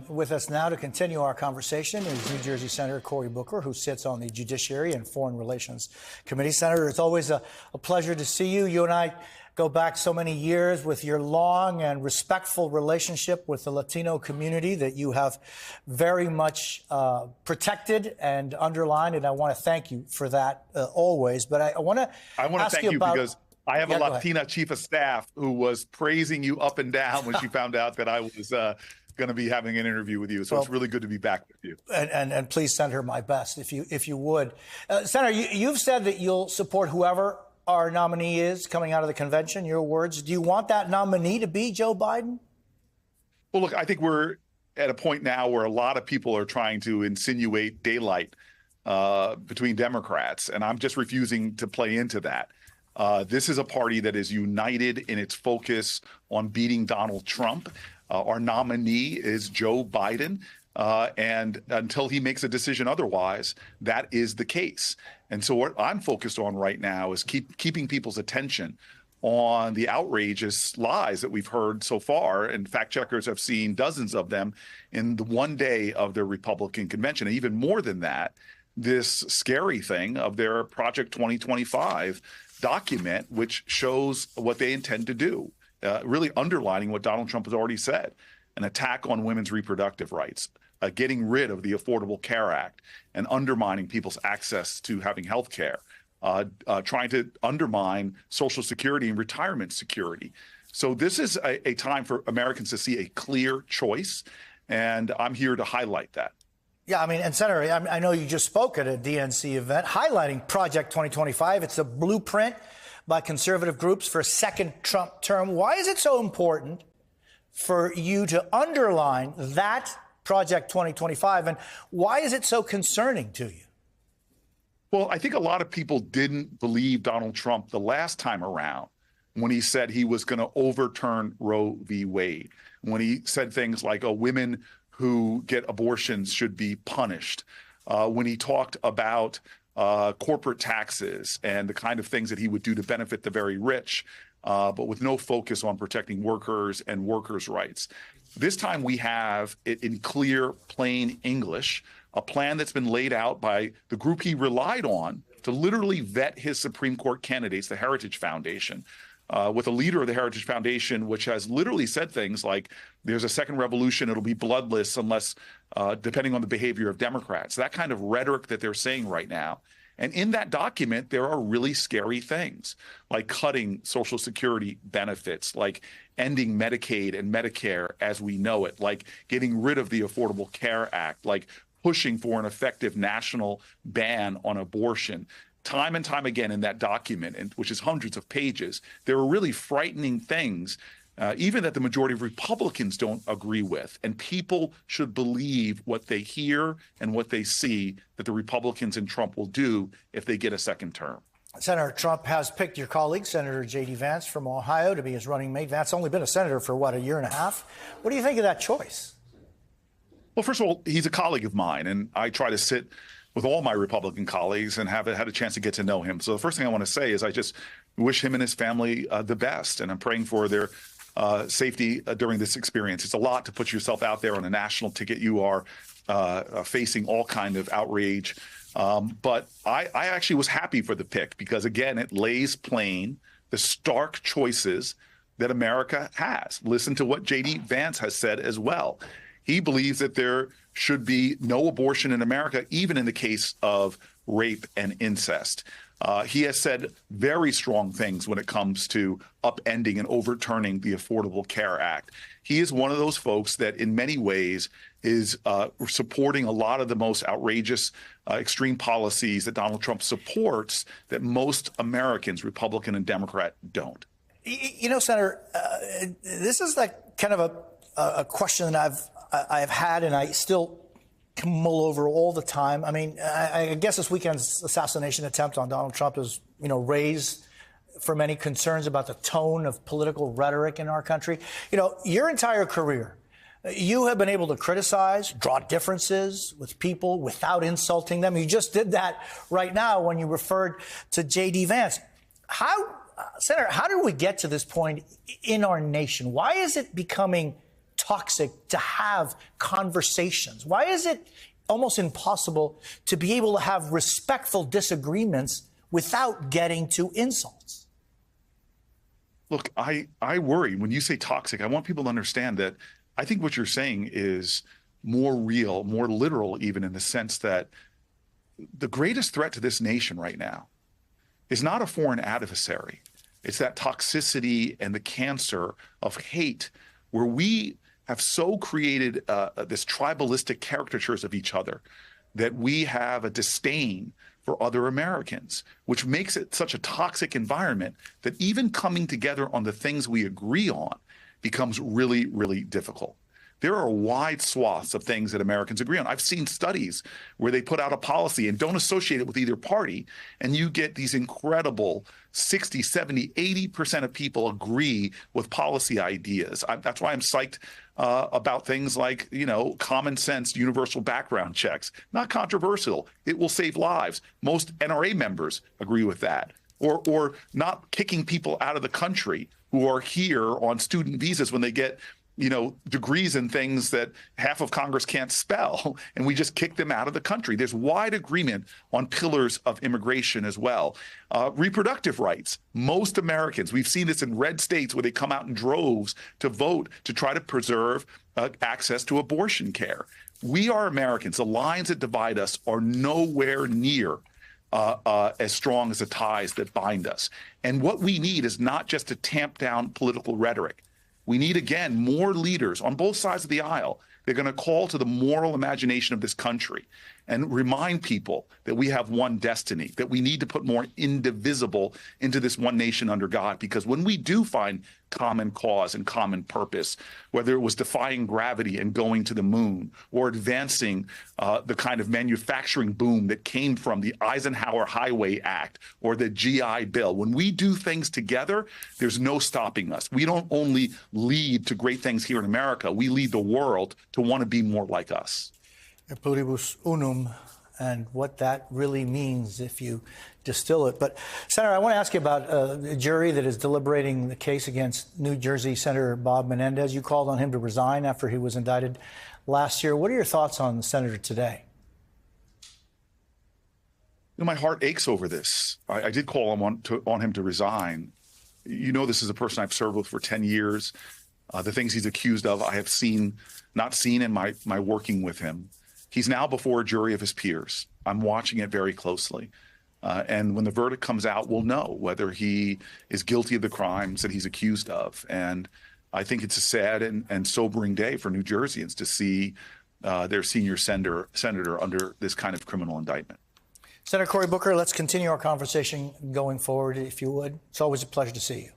With us now to continue our conversation is New Jersey Senator Cory Booker, who sits on the Judiciary and Foreign Relations Committee. Senator, it's always a pleasure to see you. You and I go back so many years with your long and respectful relationship with the Latino community that you have very much protected and underlined, and I want to thank you for that always. But I want to thank you because I have a Latina chief of staff who was praising you up and down when she found out that I was going to be having an interview with you. So it's really good to be back with you. And please send her my best if you would. Senator, you've said that you'll support whoever our nominee is coming out of the convention, your words. Do you want that nominee to be Joe Biden? Well, look, I think we're at a point now where a lot of people are trying to insinuate daylight between Democrats, and I'm just refusing to play into that. This is a party that is united in its focus on beating Donald Trump. Our nominee is Joe Biden, and until he makes a decision otherwise, that is the case. And so what I'm focused on right now is keeping people's attention on the outrageous lies that we've heard so far, and fact checkers have seen dozens of them in the one day of their Republican convention. And even more than that, this scary thing of their Project 2025 document, which shows what they intend to do. Really underlining what Donald Trump has already said, an attack on women's reproductive rights, getting rid of the Affordable Care Act, and undermining people's access to having health care, trying to undermine Social Security and retirement security. So this is a time for Americans to see a clear choice, and I'm here to highlight that. Yeah, I mean, and Senator, I know you just spoke at a DNC event highlighting Project 2025. It's a blueprint by conservative groups for a second Trump term. Why is it so important for you to underline that Project 2025, and why is it so concerning to you? Well, I think a lot of people didn't believe Donald Trump the last time around when he said he was going to overturn Roe v. Wade, when he said things like, women who get abortions should be punished, when he talked about corporate taxes and the kind of things that he would do to benefit the very rich, but with no focus on protecting workers and workers' rights. This time we have it in clear, plain English, a plan that's been laid out by the group he relied on to literally vet his Supreme Court candidates, the Heritage Foundation, with a leader of the Heritage Foundation, which has literally said things like, there's a second revolution, it'll be bloodless unless, depending on the behavior of Democrats, that kind of rhetoric that they're saying right now. And in that document, there are really scary things, like cutting Social Security benefits, like ending Medicaid and Medicare as we know it, like getting rid of the Affordable Care Act, like pushing for an effective national ban on abortion. Time and time again in that document, which is hundreds of pages, there are really frightening things, even that the majority of Republicans don't agree with. And people should believe what they hear and what they see that the Republicans and Trump will do if they get a second term. Senator Trump has picked your colleague, Senator J.D. Vance from Ohio, to be his running mate. Vance only been a senator for, a year and a half. What do you think of that choice? Well, first of all, he's a colleague of mine, and I try to sit with all my Republican colleagues and have had a chance to get to know him. So the first thing I want to say is I just wish him and his family the best, and I'm praying for their safety during this experience. It's a lot to put yourself out there on a national ticket. You are facing all kind of outrage. But I actually was happy for the pick because, again, it lays plain the stark choices that America has. Listen to what J.D. Vance has said as well. He believes that there should be no abortion in America, even in the case of rape and incest. He has said very strong things when it comes to upending and overturning the Affordable Care Act. He is one of those folks that in many ways is supporting a lot of the most outrageous extreme policies that Donald Trump supports that most Americans, Republican and Democrat, don't. You know, Senator, this is like kind of a question that I've had and I still mull over all the time. I mean, I guess this weekend's assassination attempt on Donald Trump has, raised for many concerns about the tone of political rhetoric in our country. Your entire career, you have been able to criticize, draw differences with people without insulting them. You just did that right now when you referred to J.D. Vance. Senator, how did we get to this point in our nation? Why is it becoming toxic to have conversations? Why is it almost impossible to be able to have respectful disagreements without getting to insults? Look, I worry when you say toxic. I want people to understand that I think what you're saying is more real, more literal, even in the sense that the greatest threat to this nation right now is not a foreign adversary. It's that toxicity and the cancer of hate where we have so created this tribalistic caricatures of each other that we have a disdain for other Americans, which makes it such a toxic environment that even coming together on the things we agree on becomes really, really difficult. There are wide swaths of things that Americans agree on. I've seen studies where they put out a policy and don't associate it with either party, and you get these incredible 60, 70, 80% of people agree with policy ideas. That's why I'm psyched about things like, common sense, universal background checks. Not controversial. It will save lives. Most NRA members agree with that. Or not kicking people out of the country who are here on student visas when they get degrees in things that half of Congress can't spell, and we just kick them out of the country. There's wide agreement on pillars of immigration as well. Reproductive rights. Most Americans, we've seen this in red states where they come out in droves to vote to try to preserve access to abortion care. We are Americans. The lines that divide us are nowhere near as strong as the ties that bind us. And what we need is not just to tamp down political rhetoric. We need, again, more leaders on both sides of the aisle. They're going to call to the moral imagination of this country and remind people that we have one destiny, that we need to put more indivisible into this one nation under God. Because when we do find common cause and common purpose, whether it was defying gravity and going to the moon or advancing the kind of manufacturing boom that came from the Eisenhower Highway Act or the GI Bill, when we do things together, there's no stopping us. We don't only lead to great things here in America, we lead the world to want to be more like us. E pluribus unum, and what that really means if you distill it. But, Senator, I want to ask you about a jury that is deliberating the case against New Jersey Senator Bob Menendez. You called on him to resign after he was indicted last year. What are your thoughts on the senator today? My heart aches over this. I did call on him to resign. This is a person I've served with for 10 years. The things he's accused of, I have not seen in my working with him. He's now before a jury of his peers. I'm watching it very closely. And when the verdict comes out, we'll know whether he is guilty of the crimes that he's accused of. And I think it's a sad and sobering day for New Jerseyans to see their senior senator under this kind of criminal indictment. Senator Cory Booker, let's continue our conversation going forward, if you would. It's always a pleasure to see you.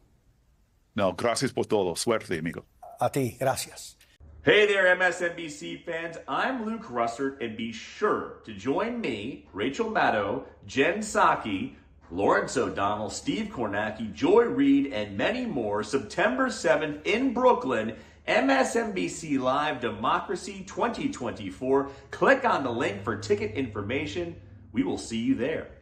No, gracias por todo. Suerte, amigo. A ti, gracias. Hey there, MSNBC fans. I'm Luke Russert, and be sure to join me, Rachel Maddow, Jen Psaki, Lawrence O'Donnell, Steve Kornacki, Joy Reid, and many more September 7th in Brooklyn, MSNBC Live Democracy 2024. Click on the link for ticket information. We will see you there.